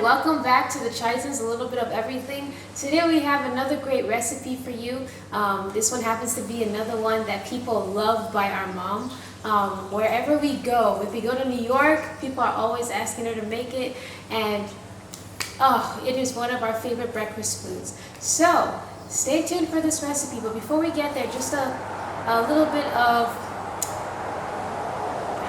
welcome back to the Chitans, a little bit of everything. Today we have another great recipe for you. This one happens to be another one that people love by our mom. Wherever we go, if we go to New York, people are always asking her to make it, and it is one of our favorite breakfast foods. So stay tuned for this recipe, but before we get there, just a little bit of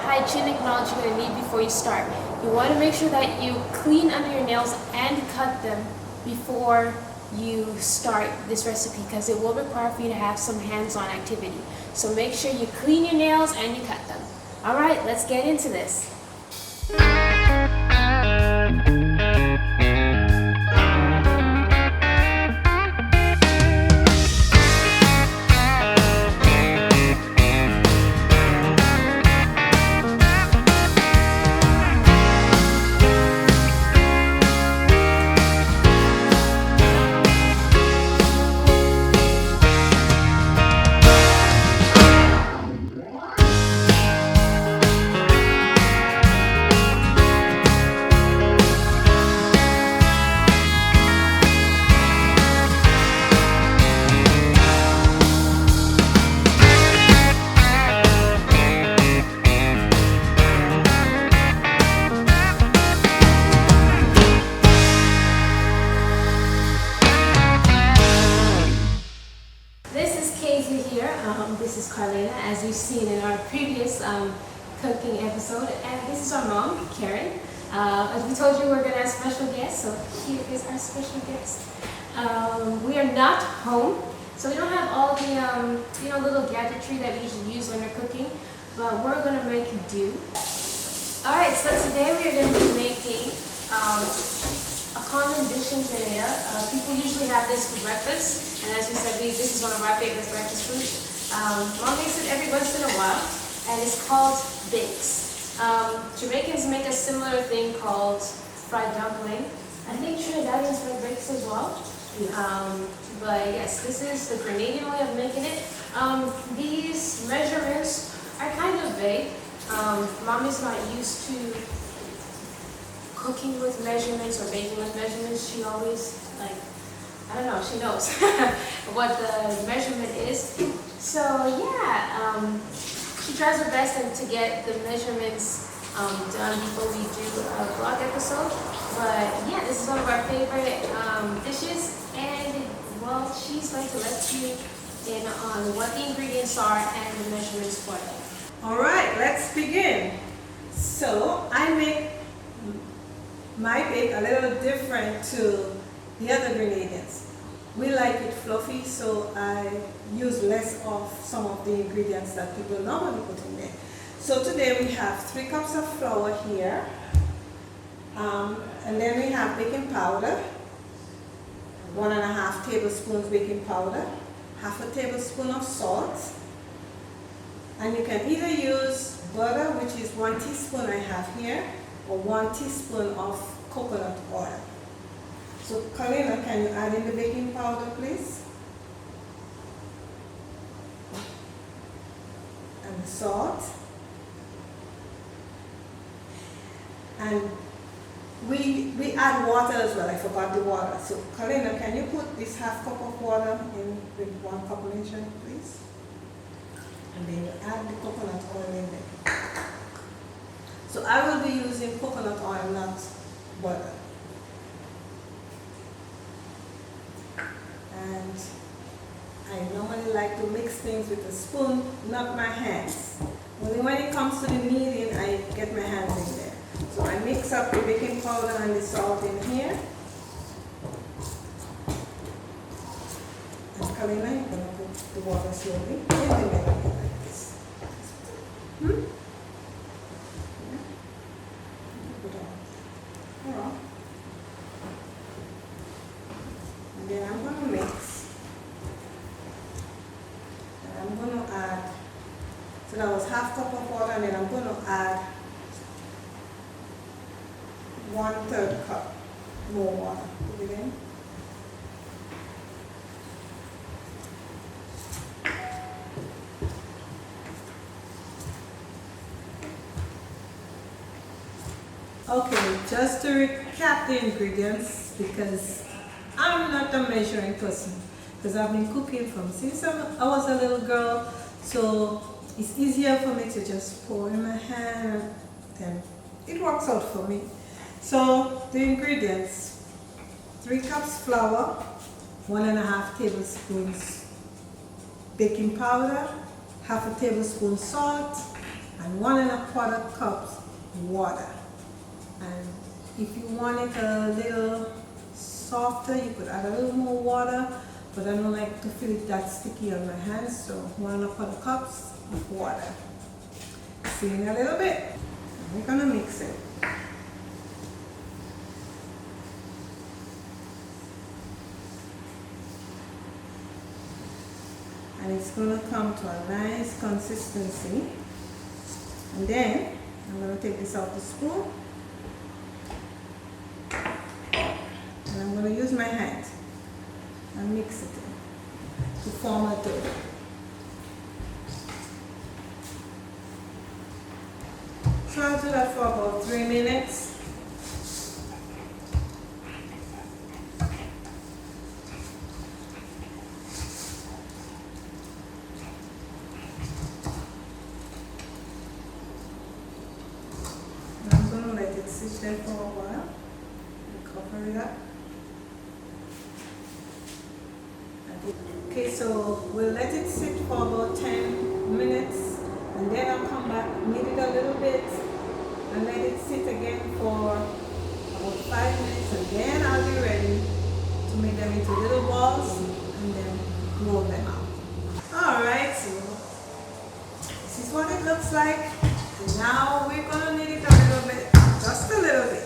hygienic knowledge you're going to need before you start. You want to make sure that you clean under your nails and cut them before you start this recipe, because it will require for you to have some hands-on activity. So make sure you clean your nails and you cut them. Alright, let's get into this. This is Carlena, as you've seen in our previous cooking episode, and this is our mom, Karen. As we told you, we're going to have special guests, so here is our special guest. We are not home, so we don't have all the little gadgetry that we usually use when we're cooking, but we're going to make do. Alright, so today we are going to be making a common dish in Trinidad. People usually have this for breakfast, and as we said, this is one of our favorite breakfast foods. Mom makes it every once in a while, and it's called bakes. Jamaicans make a similar thing called fried dumpling. I think Trinidadians make bakes as well. But yes, this is the Grenadian way of making it. These measurements are kind of vague. Mom is not used to cooking with measurements or baking with measurements. She always, she knows what the measurement is. So yeah, she tries her best to get the measurements done before we do a vlog episode. But yeah, this is one of our favorite dishes, and well, she's going to let you in on what the ingredients are and the measurements for them. Alright, let's begin. So I make my bake a little different to the other Grenadians. We like it fluffy, so I use less of some of the ingredients that people normally put in there. So today we have 3 cups of flour here, and then we have baking powder, 1.5 tablespoons baking powder, 1/2 tablespoon of salt, and you can either use butter, which is 1 teaspoon I have here, or 1 teaspoon of coconut oil. So Carlena, can you add in the baking powder, please? And the salt. And we add water as well. I forgot the water. So Carlena, can you put this 1/2 cup of water in with 1 cup measure, please? And then you add the coconut oil in there. So I will be using coconut oil, not butter. And I normally like to mix things with a spoon, not my hands. Only when it comes to the kneading, I get my hands in there. So I mix up the baking powder and the salt in here. And Carlena, you're going to put the water slowly in the middle like this. Put on. And then I'm going to mix. And I'm going to add, so that was 1/2 cup of water, and then I'm going to add 1/3 cup more water. Put it in. Okay, just to recap the ingredients, because I'm not a measuring person, because I've been cooking since I was a little girl, so it's easier for me to just pour in my hand, and it works out for me. So the ingredients: 3 cups flour, 1.5 tablespoons baking powder, half a tablespoon salt, and 1.25 cups water. And if you want it a little softer, you could add a little more water, but I don't like to feel it that sticky on my hands, so 1.25 cups of water. See in a little bit. We're gonna mix it. And it's gonna come to a nice consistency. And then I'm gonna take this off the spoon. And I'm going to use my hand and mix it in to form a dough. So I'll do that for about 3 minutes. And I'm going to let it sit there for a while and cover it up. Okay, so we'll let it sit for about 10 minutes, and then I'll come back, knead it a little bit, and let it sit again for about 5 minutes, and then I'll be ready to make them into little balls and then roll them out. Alright, so this is what it looks like. And now we're going to knead it a little bit, just a little bit.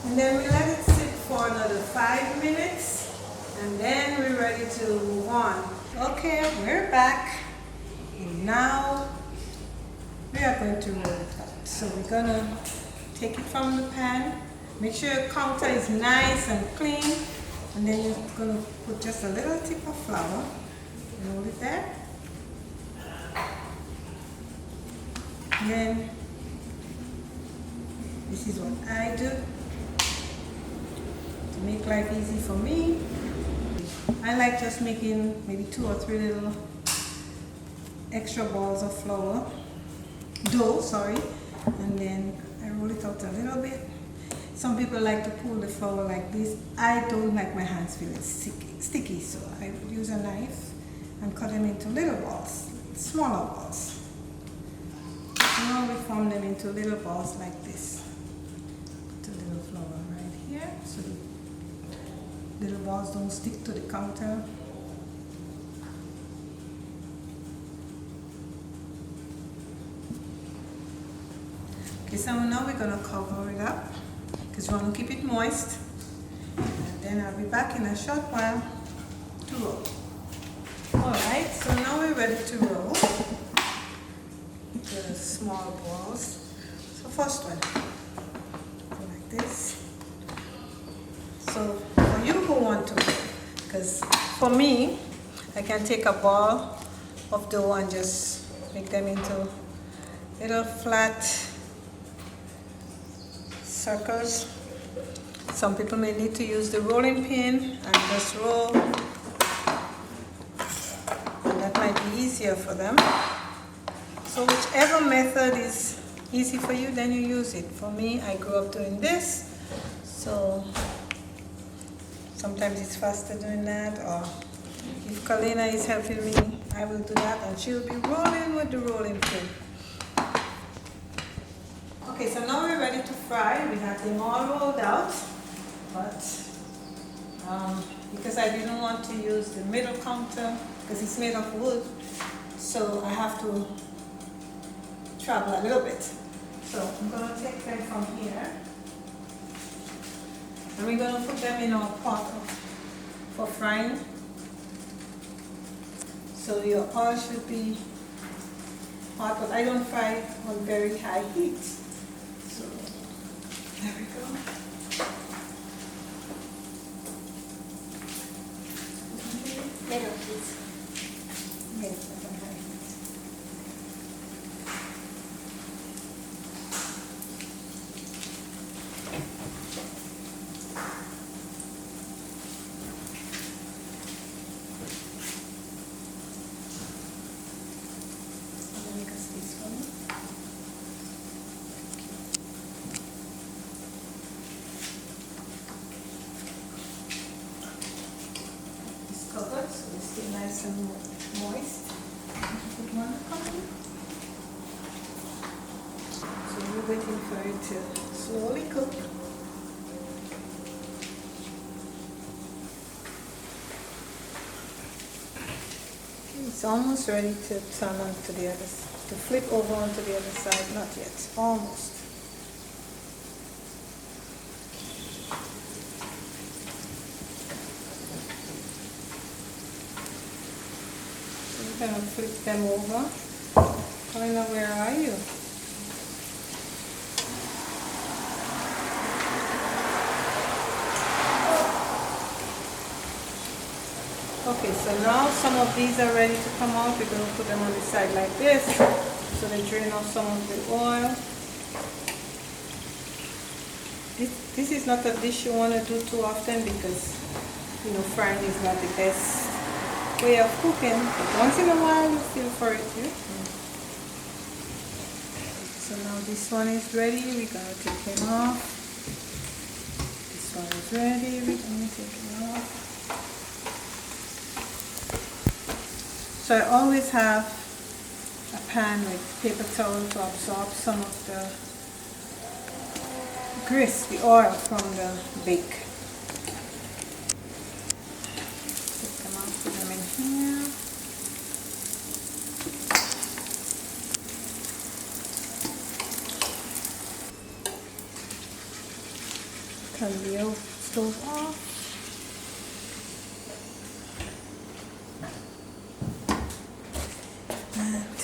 And then we let it sit for another 5 minutes, and then we're ready to move on. Okay, we're back, and now we are going to roll it up. So we're gonna take it from the pan. Make sure your counter is nice and clean, and then you're gonna put just a little tip of flour. Roll it there. And then this is what I do to make life easy for me. I like just making maybe 2 or 3 little extra balls of dough, and then I roll it out a little bit. Some people like to pull the flour like this. I don't like my hands feeling sticky, so I use a knife and cut them into little balls, smaller balls. Now we form them into little balls like this. Put a little flour right here, so the little balls don't stick to the counter. Okay, so now we're going to cover it up because we want to keep it moist. And then I'll be back in a short while to roll. Alright, so now we're ready to roll the small balls. So first one, go like this. So for you who want to, because for me, I can take a ball of dough and just make them into little flat circles. Some people may need to use the rolling pin and just roll, and that might be easier for them. So whichever method is easy for you, then you use it. For me, I grew up doing this, so sometimes it's faster doing that, or if Kalina is helping me, I will do that, and she'll be rolling with the rolling pin. Okay, so now we're ready to fry. We have them all rolled out, but because I didn't want to use the middle counter because it's made of wood, so I have to travel a little bit. So I'm going to take them from here, and we're going to put them in our pot for frying. So your oil should be hot, but I don't fry on very high heat. So There we go. Later, please. Covered, so it's still nice and moist. Put one cover. So we're waiting for it to slowly cook. Okay, it's almost ready to turn onto the other, to flip over onto the other side. Not yet, almost. Gonna flip them over. Helena, where are you? Okay, so now some of these are ready to come out. We're going to put them on the side like this, so they drain off some of the oil. This is not a dish you want to do too often because, you know, frying is not the best way of cooking, but once in a while you feel for it. Yeah? So now this one is ready, we're going to take him off. This one is ready, we're going to take him off. So I always have a pan with paper towel to absorb some of the grease, the oil from the bake. Put them in here. Turn the stove off. And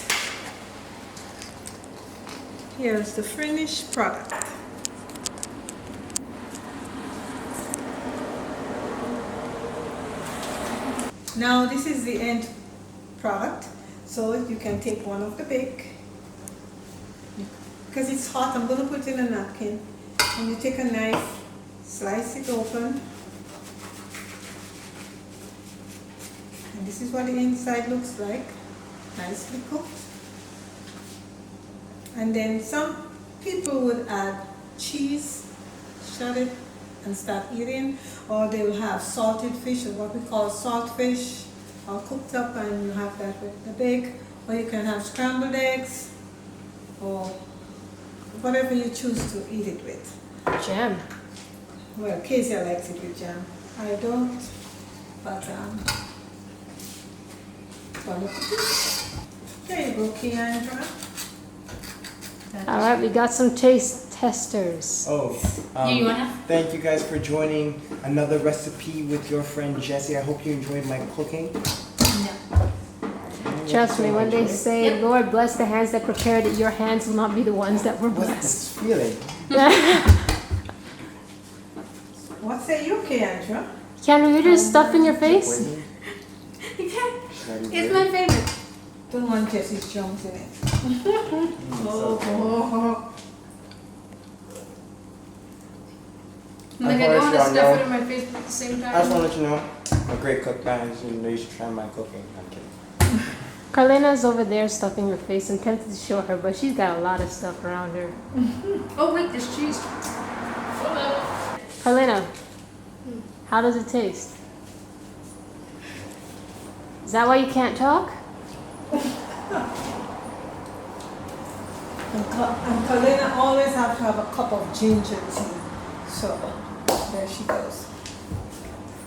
here's the finished product. Now this is the end product, so you can take one of the bake. Because it's hot, I'm going to put it in a napkin, and you take a knife, slice it open, and this is what the inside looks like, nicely cooked. And then some people would add cheese, shred it, and start eating, or they will have salted fish, or what we call salt fish, all cooked up, and you have that with the bake, or you can have scrambled eggs, or whatever you choose to eat it with. Jam. Well, Kezia likes it with jam. I don't, but there you go, Keandra. All right, we got some taste testers. Oh, You wanna? thank you guys for joining another recipe with your friend Jessie. I hope you enjoyed my cooking. Trust me, when they say, Lord bless the hands that prepared it, your hands will not be the ones that were What's blessed. this feeling? What say you, Keandra? Kendra, you're just stuffing your face? It's my favorite. Don't want Jessie's chunks in it. Like I don't want to stuff it in my face at the same I just time. want to let you know, I'm a great cook, guys. You know, you should try my cooking. I'm kidding. Carlena's over there stuffing her face. I'm tempted to show her, but she's got a lot of stuff around her. Oh wait, there's cheese. Carlena, how does it taste? Is that why you can't talk? And Kalina always have to have a cup of ginger tea. So there she goes.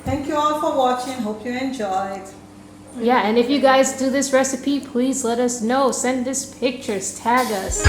Thank you all for watching. Hope you enjoyed. Yeah, and if you guys do this recipe, please let us know. Send us pictures, tag us.